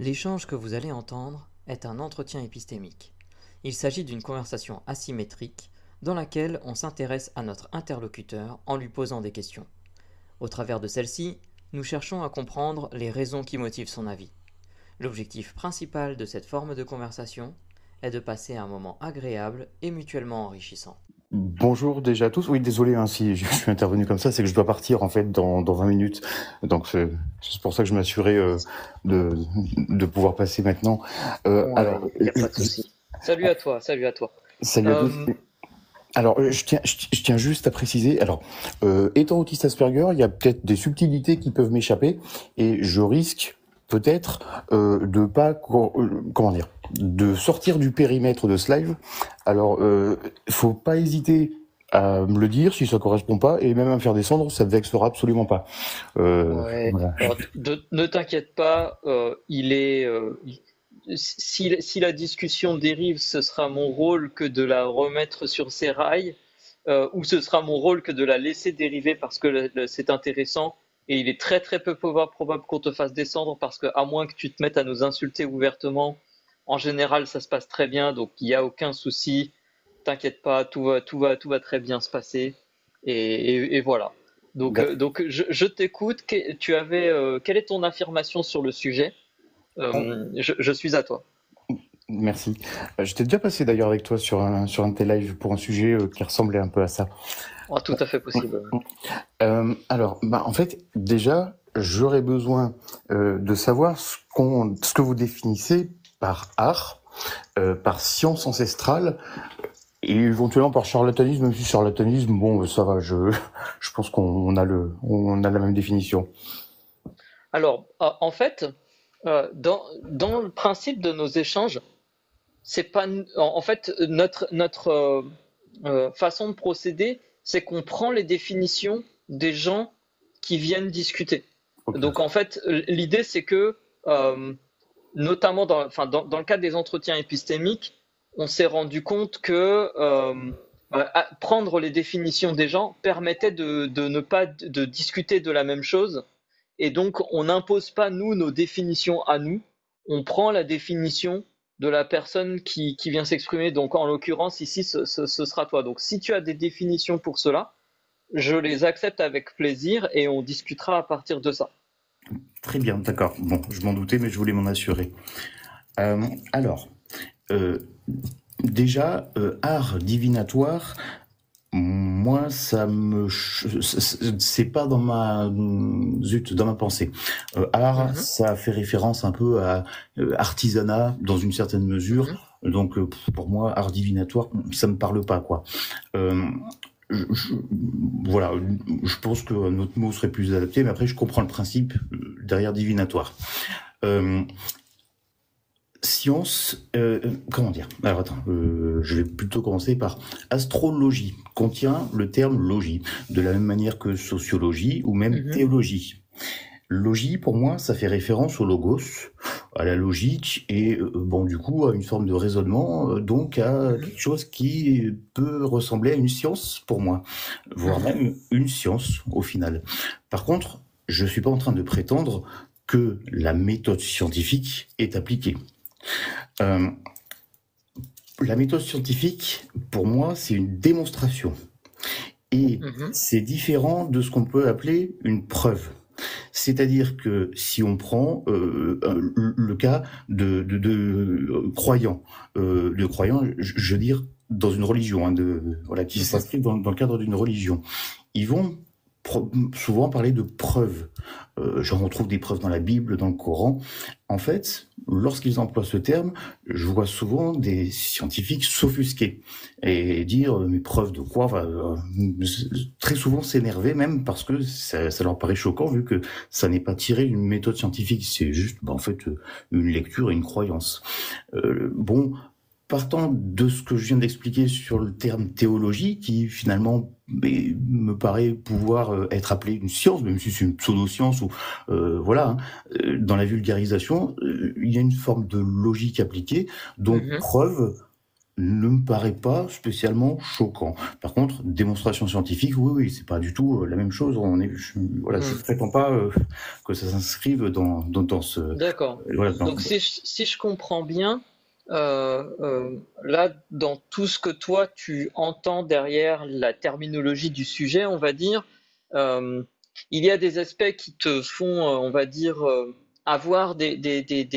L'échange que vous allez entendre est un entretien épistémique. Il s'agit d'une conversation asymétrique dans laquelle on s'intéresse à notre interlocuteur en lui posant des questions. Au travers de celle-ci, nous cherchons à comprendre les raisons qui motivent son avis. L'objectif principal de cette forme de conversation est de passer un moment agréable et mutuellement enrichissant. Bonjour déjà à tous. Oui, désolé si je suis intervenu comme ça, c'est que je dois partir en fait dans 20 minutes. Donc c'est pour ça que je m'assurais de pouvoir passer maintenant. Ouais, y a pas de souci. Salut à toi, salut à toi. Salut à tous. Alors, je tiens juste à préciser. Alors, étant autiste Asperger, il y a peut-être des subtilités qui peuvent m'échapper et je risque peut-être de pas comment dire, de sortir du périmètre de ce live. Alors, faut pas hésiter à me le dire si ça correspond pas et même à me faire descendre, ça ne vexera absolument pas. Ouais. Voilà. Alors, ne t'inquiète pas, si la discussion dérive, ce sera mon rôle que de la remettre sur ses rails, ou ce sera mon rôle que de la laisser dériver parce que c'est intéressant. Et il est très très peu probable qu'on te fasse descendre parce que à moins que tu te mettes à nous insulter ouvertement, en général ça se passe très bien, donc il n'y a aucun souci. T'inquiète pas, tout va très bien se passer. Et voilà. Donc je t'écoute. Quelle est ton affirmation sur le sujet? Je suis à toi. Merci. J'étais déjà passé d'ailleurs avec toi sur un de tes lives pour un sujet qui ressemblait un peu à ça. Oh, tout à fait possible. Alors, en fait, déjà, j'aurais besoin de savoir ce que vous définissez par art, par science ancestrale, et éventuellement par charlatanisme, même si charlatanisme, bon, ça va, je pense qu'on a on a la même définition. Alors, en fait, dans le principe de nos échanges, c'est pas, en fait, notre façon de procéder, c'est qu'on prend les définitions des gens qui viennent discuter. Ok. Donc, en fait, l'idée, c'est que, notamment dans le cadre des entretiens épistémiques, on s'est rendu compte que prendre les définitions des gens permettait de ne pas de discuter de la même chose. Et donc, on n'impose pas, nous, nos définitions à nous. On prend la définition de la personne qui vient s'exprimer. Donc, en l'occurrence, ici, ce sera toi. Donc, si tu as des définitions pour cela, je les accepte avec plaisir et on discutera à partir de ça. Très bien, d'accord. Bon, je m'en doutais, mais je voulais m'en assurer. Alors, déjà, art divinatoire, moi, c'est pas dans dans ma pensée. Art, ça fait référence un peu à artisanat dans une certaine mesure. Donc, pour moi, art divinatoire, ça me parle pas, quoi. Voilà, je pense que notre mot serait plus adapté, mais après, je comprends le principe derrière divinatoire. Science, comment dire? Alors attends, je vais plutôt commencer par astrologie, contient le terme logie, de la même manière que sociologie ou même théologie. Logie, pour moi, ça fait référence au logos, à la logique et bon, du coup, à une forme de raisonnement, donc à quelque chose qui peut ressembler à une science pour moi, voire même une science au final. Par contre, je suis pas en train de prétendre que la méthode scientifique est appliquée. La méthode scientifique, pour moi, c'est une démonstration. Et c'est différent de ce qu'on peut appeler une preuve. C'est-à-dire que si on prend le cas de croyants, je veux dire dans une religion, voilà, qui s'inscrivent dans le cadre d'une religion, ils vont souvent parler de preuves. J'en retrouve des preuves dans la Bible, dans le Coran. En fait, lorsqu'ils emploient ce terme, je vois souvent des scientifiques s'offusquer et dire mais preuve de quoi, très souvent s'énerver même parce que ça leur paraît choquant vu que ça n'est pas tiré d'une méthode scientifique, c'est juste en fait une lecture et une croyance. Bon, partant de ce que je viens d'expliquer sur le terme théologie, qui finalement me paraît pouvoir être appelé une science, même si c'est une pseudo-science ou voilà, dans la vulgarisation, il y a une forme de logique appliquée, donc preuve ne me paraît pas spécialement choquant. Par contre, démonstration scientifique, oui, c'est pas du tout la même chose. Je prétends pas que ça s'inscrive dans ce. D'accord. Voilà, Donc si je comprends bien, là, dans tout ce que toi tu entends derrière la terminologie du sujet, on va dire, euh, il y a des aspects qui te font, on va dire, avoir des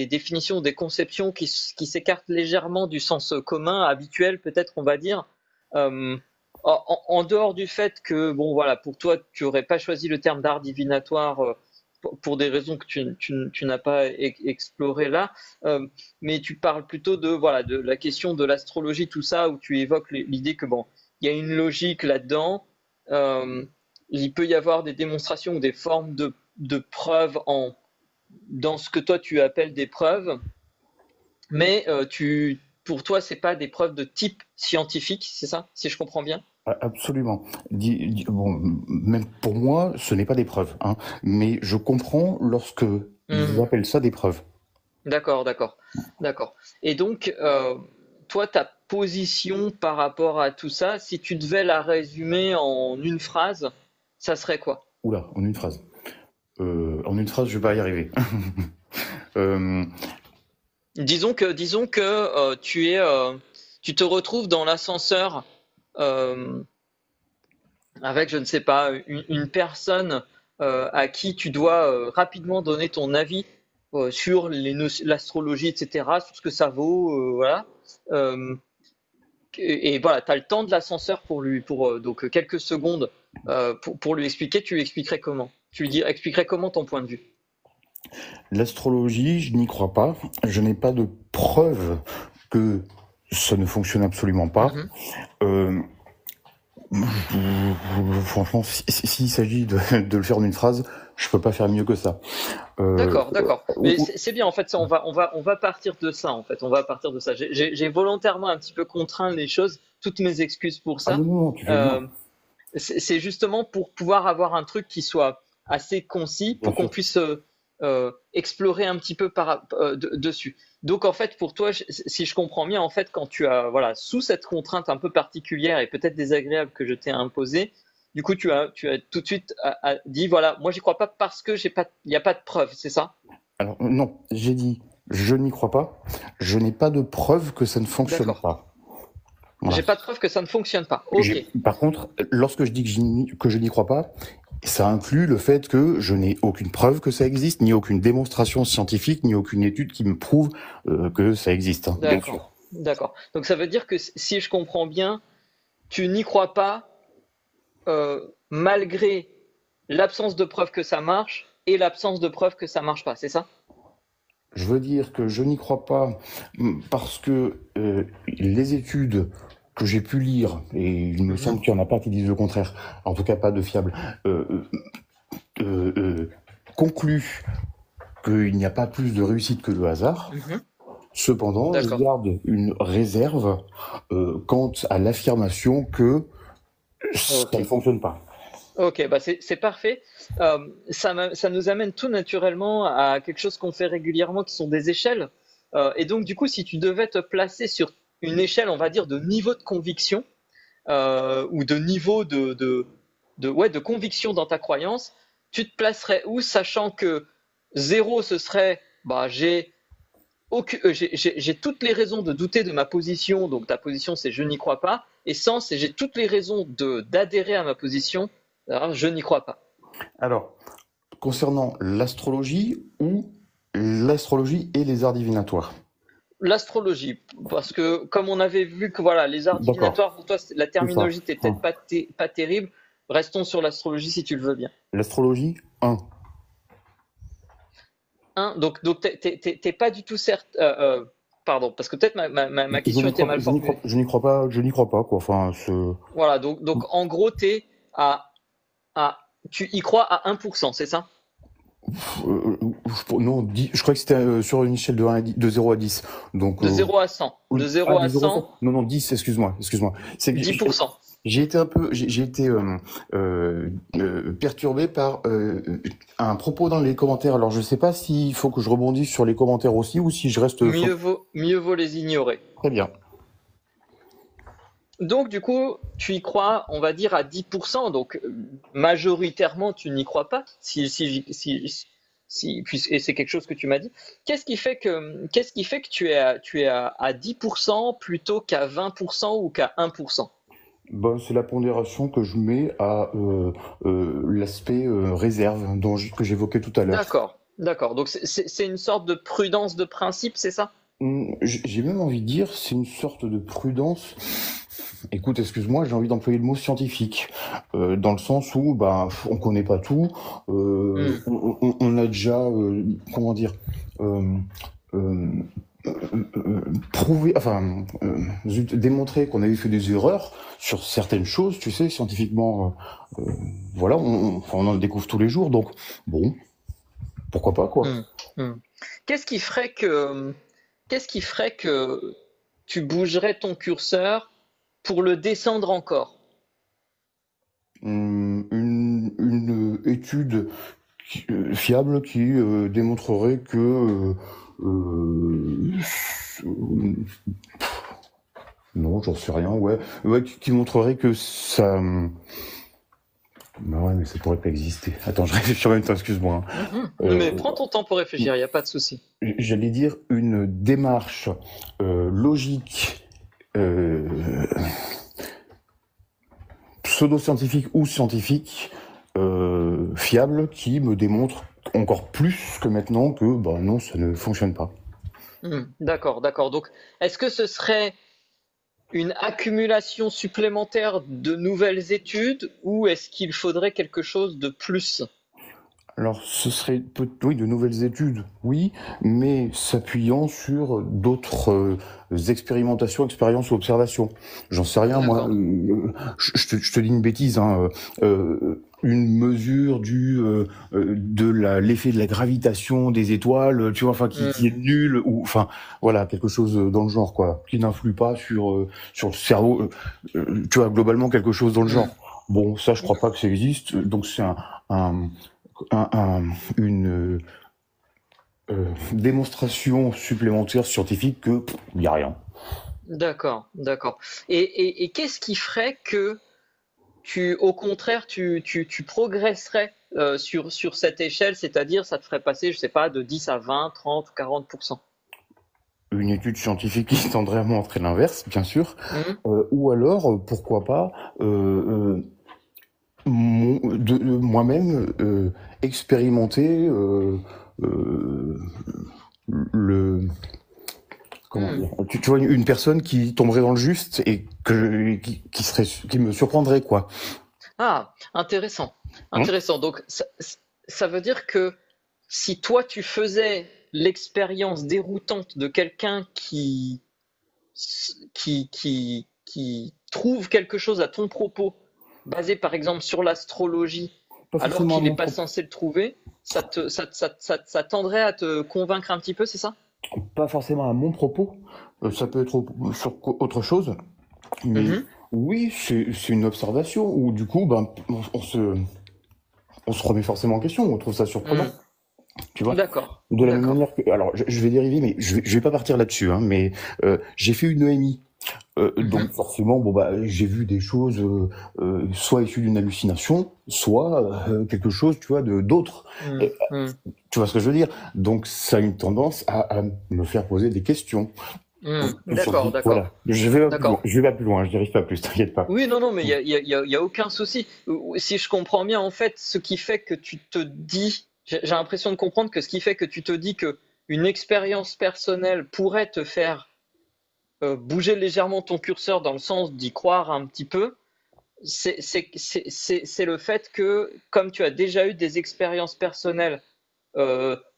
définitions, des conceptions qui s'écartent légèrement du sens commun, habituel, peut-être, on va dire. Euh, en dehors du fait que, bon, voilà, pour toi, tu n'aurais pas choisi le terme d'art divinatoire pour des raisons que tu n'as pas explorées là, mais tu parles plutôt de, voilà, de la question de l'astrologie, tout ça, où tu évoques l'idée que, bon, il y a une logique là-dedans. Euh, il peut y avoir des démonstrations ou des formes de preuves dans ce que toi tu appelles des preuves, mais pour toi, c'est pas des preuves de type scientifique, c'est ça, si je comprends bien? Absolument. Bon, même pour moi, ce n'est pas des preuves, hein, mais je comprends lorsque ils Mhm. appellent ça des preuves. D'accord, d'accord, d'accord. Et donc, toi, ta position par rapport à tout ça, si tu devais la résumer en une phrase, ça serait quoi? Oula, en une phrase. En une phrase, je vais pas y arriver. Euh, Disons que tu te retrouves dans l'ascenseur euh, avec, je ne sais pas, une personne à qui tu dois rapidement donner ton avis sur l'astrologie, etc., sur ce que ça vaut, voilà. Euh, et voilà, tu as le temps de l'ascenseur donc quelques secondes pour lui expliquer. Tu lui expliquerais comment? Tu lui expliquerais comment ton point de vue? L'astrologie, je n'y crois pas. Je n'ai pas de preuve que ça ne fonctionne absolument pas. Mhm. Euh, Franchement, s'il s'agit de le faire en une phrase, je peux pas faire mieux que ça. Euh, D'accord, d'accord. Mais c'est bien en fait. Ça, on va partir de ça en fait. On va partir de ça. J'ai volontairement un petit peu contraint les choses. Toutes mes excuses pour Ah non, ça. non, tu fais bien, Euh, c'est justement pour pouvoir avoir un truc qui soit assez concis bien pour qu'on sûr. puisse explorer un petit peu dessus. Donc en fait, pour toi, si je comprends bien, en fait, quand tu as voilà sous cette contrainte un peu particulière et peut-être désagréable que je t'ai imposée, du coup, tu as tout de suite dit voilà, moi j'y crois pas parce que il n'y a pas de preuve, c'est ça? Alors non, j'ai dit, je n'y crois pas. Je n'ai pas de preuve que ça ne fonctionne D'accord. pas. Voilà. J'ai pas de preuve que ça ne fonctionne pas. Ok. Par contre, lorsque je dis que je n'y crois pas, ça inclut le fait que je n'ai aucune preuve que ça existe, ni aucune démonstration scientifique, ni aucune étude qui me prouve que ça existe, hein, bien sûr. D'accord. D'accord. Donc ça veut dire que si je comprends bien, tu n'y crois pas malgré l'absence de preuve que ça marche et l'absence de preuve que ça marche pas, c'est ça? Je veux dire que je n'y crois pas parce que les études que j'ai pu lire, et il me Mhm. semble qu'il n'y en a pas qui disent le contraire, en tout cas pas de fiable, euh, euh, euh, concluent qu'il n'y a pas plus de réussite que de hasard. Mhm. Cependant, je D'accord. garde une réserve quant à l'affirmation que ça Ok. ne fonctionne pas. Ok, bah c'est parfait. Ça nous amène tout naturellement à quelque chose qu'on fait régulièrement, qui sont des échelles. Et donc, du coup, si tu devais te placer sur une échelle, on va dire, de niveau de conviction, ou de niveau ouais, de conviction dans ta croyance, tu te placerais où, sachant que zéro, ce serait, bah, j'ai toutes les raisons de douter de ma position, donc ta position c'est je n'y crois pas, et 100 c'est j'ai toutes les raisons d'adhérer à ma position, alors je n'y crois pas. Alors, concernant l'astrologie ou l'astrologie et les arts divinatoires. L'astrologie, parce que comme on avait vu que voilà, les arts D'accord, divinatoires, pour toi, la c'est ça. terminologie n'était peut-être pas terrible, restons sur l'astrologie si tu le veux bien. L'astrologie, un. Hein, donc t'es pas du tout certain. Pardon, parce que peut-être ma Je question n'y était crois, mal formulée. je n'y crois pas, je n'y crois pas, quoi. Enfin, Voilà, donc en gros, à, tu y crois à 1%, c'est ça? non, je crois que c'était sur une échelle de, 1 à 10, de 0 à 10. Donc, De 0 à 100. De ah, 0 de à 0 à 100, 100. Non, non, 10, excuse-moi. C'est que 10%. j'ai été un peu, j'ai été perturbé par un propos dans les commentaires. Alors, je sais pas s'il faut que je rebondisse sur les commentaires aussi ou si je reste Mieux vaut les ignorer. très bien. Donc, du coup, tu y crois, on va dire, à 10%. Donc, majoritairement, tu n'y crois pas. Et c'est quelque chose que tu m'as dit. Qu'est-ce qui fait que tu es à 10% plutôt qu'à 20% ou qu'à 1%? Ben, c'est la pondération que je mets à l'aspect réserve que j'évoquais tout à l'heure. D'accord, d'accord. Donc, c'est une sorte de prudence de principe, c'est ça? J'ai même envie de dire, c'est une sorte de prudence. Écoute, excuse-moi, j'ai envie d'employer le mot scientifique, dans le sens où, bah, on connaît pas tout, Hmm. on a déjà, comment dire, euh, euh, prouvé, enfin, démontré qu'on avait fait des erreurs sur certaines choses, tu sais, scientifiquement, voilà, enfin, on en découvre tous les jours, donc, bon, pourquoi pas, quoi. Hmm. Hmm. Qu'est-ce qui ferait que, qu'est-ce qui ferait que tu bougerais ton curseur pour le descendre encore? Une étude fiable qui démontrerait que non, j'en sais rien, ouais, ouais, qui montrerait que ça. Bah ouais, mais ça pourrait pas exister. Attends, je réfléchis en même temps, excuse-moi, hein. Mhm. Mais prends ton temps pour réfléchir, il n'y a pas de souci. J'allais dire une démarche logique, euh, pseudo-scientifique ou scientifique, fiable, qui me démontre encore plus que maintenant que bah non, ça ne fonctionne pas. D'accord, d'accord. Donc, est-ce que ce serait une accumulation supplémentaire de nouvelles études ou est-ce qu'il faudrait quelque chose de plus? Alors, ce serait oui, de nouvelles études, oui, mais s'appuyant sur d'autres expérimentations, expériences ou observations. J'en sais rien, moi. D'accord. Je te dis une bêtise, hein, une mesure de l'effet de la gravitation des étoiles, tu vois, enfin, qui est Hmm. nul, ou enfin, voilà, quelque chose dans le genre, quoi, qui n'influe pas sur le cerveau, tu vois, globalement quelque chose dans le Hmm. genre. Bon, ça, je crois pas que ça existe, donc c'est un une démonstration supplémentaire scientifique que il n'y a rien. D'accord, d'accord. Et qu'est-ce qui ferait que au contraire, tu progresserais sur cette échelle, c'est-à-dire ça te ferait passer, je sais pas, de 10 à 20, 30 ou 40%. Une étude scientifique qui tendrait à montrer l'inverse, bien sûr, Mhm. ou alors, pourquoi pas, moi-même expérimenter euh, le comment Hmm. dire, tu vois une personne qui tomberait dans le juste et qui me surprendrait quoi. Ah, intéressant, Hein. intéressant. Donc ça veut dire que si toi tu faisais l'expérience déroutante de quelqu'un qui trouve quelque chose à ton propos, basé par exemple sur l'astrologie, Pas alors forcément à qu'il n'est mon pas propos. censé le trouver, ça tendrait à te convaincre un petit peu, c'est ça? Pas forcément à mon propos, ça peut être sur autre chose, mais Mhm. oui, c'est une observation où du coup, ben, on se remet forcément en question, on trouve ça surprenant, Hmm. tu vois. D'accord, De la même d'accord. manière que, alors je vais dériver, mais je vais pas partir là-dessus, hein, mais j'ai fait une EMI. Donc Mhm. forcément, bon bah j'ai vu des choses soit issues d'une hallucination, soit quelque chose, tu vois, de d'autre. Hmm. Euh, Hmm. Tu vois ce que je veux dire? Donc ça a une tendance à me faire poser des questions. Hmm. Plus D'accord, scientifiques. d'accord, Voilà. Je vais pas plus loin. d'accord. Je vais pas plus loin. Je n'y arrive pas plus. T'inquiète pas. Oui, non, non, mais il y a aucun souci. Si je comprends bien, en fait, ce qui fait que tu te dis, j'ai l'impression de comprendre que ce qui fait que tu te dis que une expérience personnelle pourrait te faire bouger légèrement ton curseur dans le sens d'y croire un petit peu, c'est le fait que, comme tu as déjà eu des expériences personnelles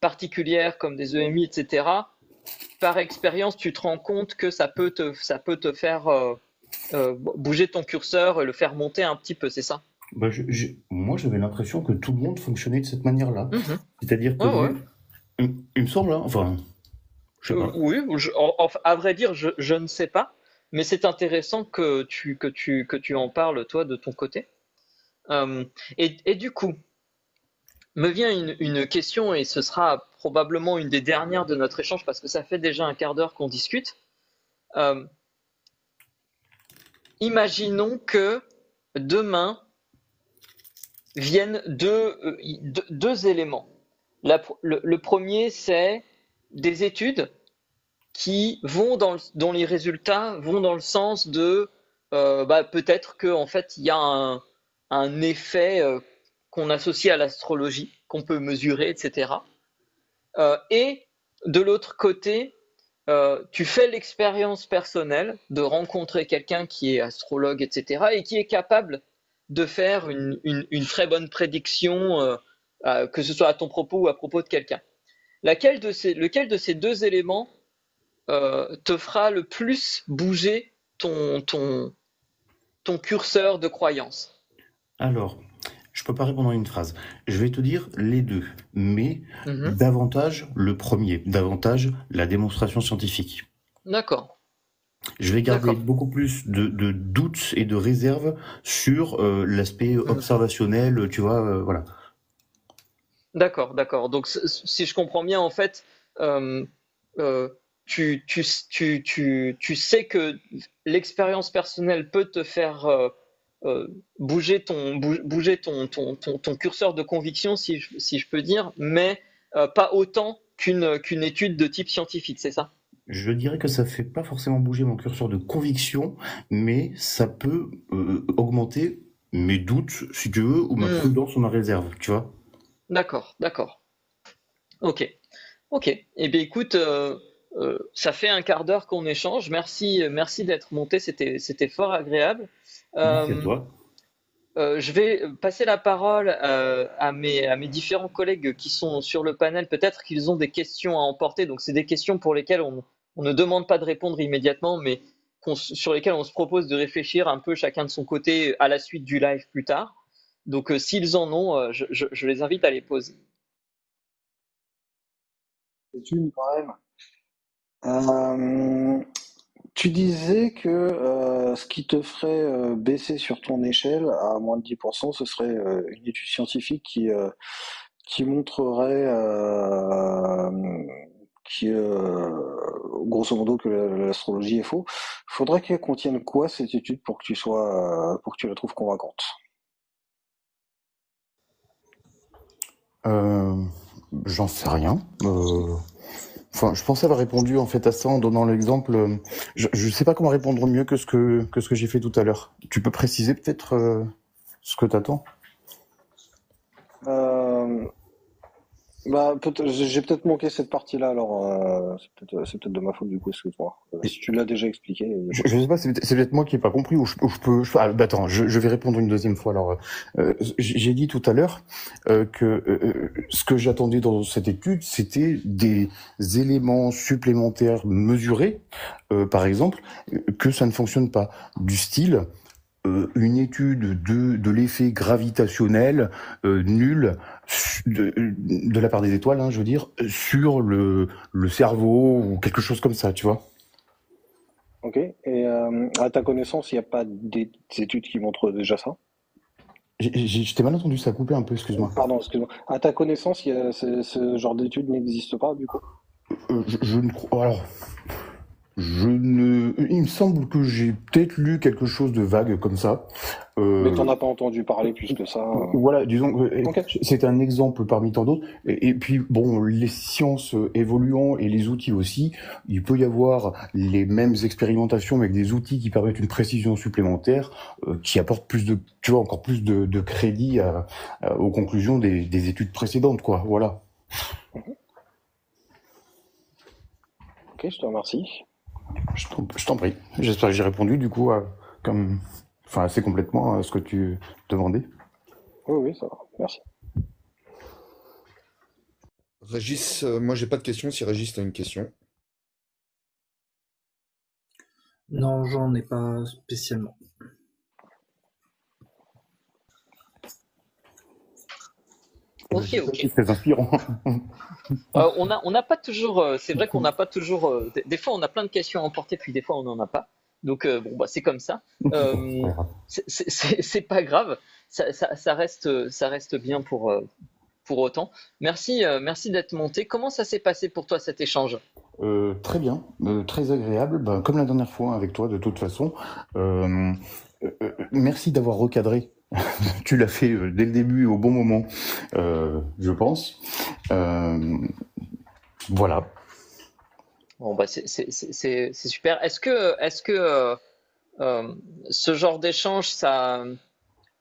particulières comme des EMI, etc., par expérience, tu te rends compte que ça peut te faire bouger ton curseur et le faire monter un petit peu, c'est ça? Bah, moi, j'avais l'impression que tout le monde fonctionnait de cette manière-là. Mhm. C'est-à-dire que Ouais, ouais. moi, il me semble, hein, enfin, je sais pas. Oui, à vrai dire, je ne sais pas, mais c'est intéressant que tu en parles, toi, de ton côté. Euh, et du coup, me vient une question, et ce sera probablement une des dernières de notre échange, parce que ça fait déjà un quart d'heure qu'on discute. Euh, imaginons que demain viennent deux éléments. Le premier, c'est des études qui vont dont les résultats vont dans le sens de peut-être qu'en fait il y a un effet qu'on associe à l'astrologie, qu'on peut mesurer, etc. Et de l'autre côté, tu fais l'expérience personnelle de rencontrer quelqu'un qui est astrologue, etc., et qui est capable de faire une très bonne prédiction, que ce soit à ton propos ou à propos de quelqu'un. Lequel de ces deux éléments te fera le plus bouger ton curseur de croyance? Alors, je peux pas répondre en une phrase. Je vais te dire les deux, mais davantage le premier, davantage la démonstration scientifique. D'accord. Je vais garder beaucoup plus de doutes et de réserves sur l'aspect observationnel, tu vois, voilà. D'accord. Donc, si je comprends bien, en fait, tu sais que l'expérience personnelle peut te faire bouger ton curseur de conviction, si je peux dire, mais pas autant qu'une étude de type scientifique, c'est ça? Je dirais que ça fait pas forcément bouger mon curseur de conviction, mais ça peut augmenter mes doutes, si tu veux, ou ma prudence ou ma réserve, tu vois. D'accord. Ok. Eh bien, écoute, ça fait un quart d'heure qu'on échange. Merci d'être monté. C'était fort agréable. Merci à toi. Je vais passer la parole à mes différents collègues qui sont sur le panel. Peut-être qu'ils ont des questions à emporter. Donc, c'est des questions pour lesquelles on ne demande pas de répondre immédiatement, mais sur lesquelles on se propose de réfléchir un peu chacun de son côté à la suite du live plus tard. Donc, s'ils en ont, je les invite à les poser. C'est une quand même. Tu disais que ce qui te ferait baisser sur ton échelle à moins de 10%, ce serait une étude scientifique qui montrerait grosso modo que l'astrologie est faux. Faudrait qu'elle contienne quoi cette étude pour que tu la trouves convaincante? J'en sais rien. Enfin, je pensais avoir répondu en fait à ça en donnant l'exemple. Je sais pas comment répondre mieux que ce que j'ai fait tout à l'heure. Tu peux préciser peut-être ce que t'attends? J'ai peut-être manqué cette partie-là, alors c'est peut-être de ma faute du coup, excuse-moi. Si tu l'as déjà expliqué. Je sais pas, c'est peut-être moi qui ai pas compris ou je peux. Attends, je vais répondre une deuxième fois. Alors, j'ai dit tout à l'heure que ce que j'attendais dans cette étude, c'était des éléments supplémentaires mesurés, par exemple, que ça ne fonctionne pas. Du style, une étude de l'effet gravitationnel nul de la part des étoiles, hein, je veux dire, sur le cerveau ou quelque chose comme ça, tu vois. Ok. Et à ta connaissance, il n'y a pas d'études qui montrent déjà ça? Je t'ai mal entendu, ça a coupé un peu, excuse-moi. Pardon, excuse-moi. À ta connaissance, ce genre d'études n'existe pas, du coup? Je ne crois. Alors, il me semble que j'ai peut-être lu quelque chose de vague comme ça. Mais t'en as pas entendu parler plus que ça. Voilà, disons, Ok. c'est un exemple parmi tant d'autres. Et puis, bon, les sciences évoluant et les outils aussi, il peut y avoir les mêmes expérimentations mais avec des outils qui permettent une précision supplémentaire, qui apportent plus de, tu vois, encore plus de crédit aux conclusions des études précédentes, quoi. Voilà. Ok, je te remercie. Je t'en prie. J'espère que j'ai répondu du coup assez complètement à ce que tu demandais. Oui, ça va. Merci. Régis, moi j'ai pas de question. Si Régis t'as une question. Non, j'en ai pas spécialement. Ok. C'est très inspirant. On n'a pas toujours. C'est vrai qu'on n'a pas toujours. Des fois, on a plein de questions à emporter, puis des fois, on n'en a pas. Donc, c'est comme ça. C'est pas grave. Ça reste bien pour autant. Merci d'être monté. Comment ça s'est passé pour toi cet échange? Très bien, très agréable, ben, comme la dernière fois avec toi de toute façon. Merci d'avoir recadré. Tu l'as fait dès le début au bon moment, je pense. Voilà. Bon, bah, c'est super. Ce genre d'échange,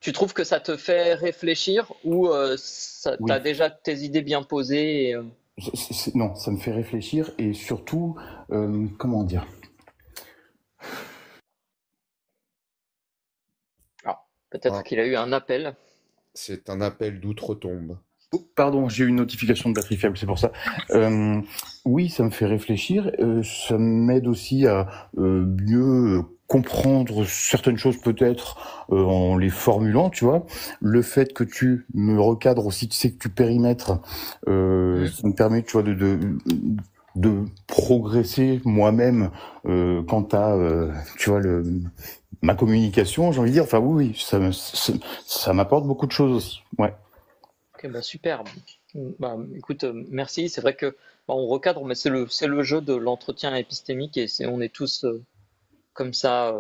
tu trouves que ça te fait réfléchir ou t'as Oui. déjà tes idées bien posées Non, ça me fait réfléchir et surtout, comment dire? peut-être Ah, qu'il a eu un appel. c'est un appel d'outre-tombe. Oh, pardon, j'ai eu une notification de batterie faible, c'est pour ça. Oui, ça me fait réfléchir. Ça m'aide aussi à mieux comprendre certaines choses peut-être en les formulant, tu vois. Le fait que tu me recadres aussi, tu sais que tu périmètres, ça me permet, tu vois, de progresser moi-même quant à, tu vois, ma communication, j'ai envie de dire. Enfin, oui, oui, ça m'apporte beaucoup de choses aussi. Ouais. Ok, bah super. Bah, écoute, merci. C'est vrai que bah, on recadre, mais c'est le jeu de l'entretien épistémique et on est tous comme ça.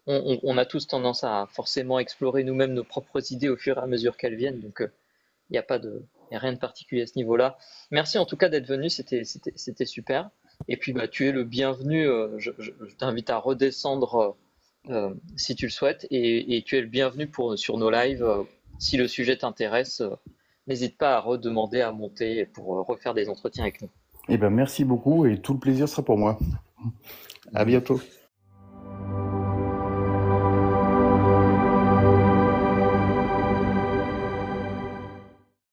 On a tous tendance à forcément explorer nous-mêmes nos propres idées au fur et à mesure qu'elles viennent. Donc, il n'y a pas de, y a rien de particulier à ce niveau-là. Merci en tout cas d'être venu. C'était super. Et puis, bah, tu es le bienvenu. Je t'invite à redescendre si tu le souhaites. Et tu es le bienvenu sur nos lives. Si le sujet t'intéresse, n'hésite pas à redemander à monter pour refaire des entretiens avec nous. Eh ben, merci beaucoup et tout le plaisir sera pour moi. À bientôt.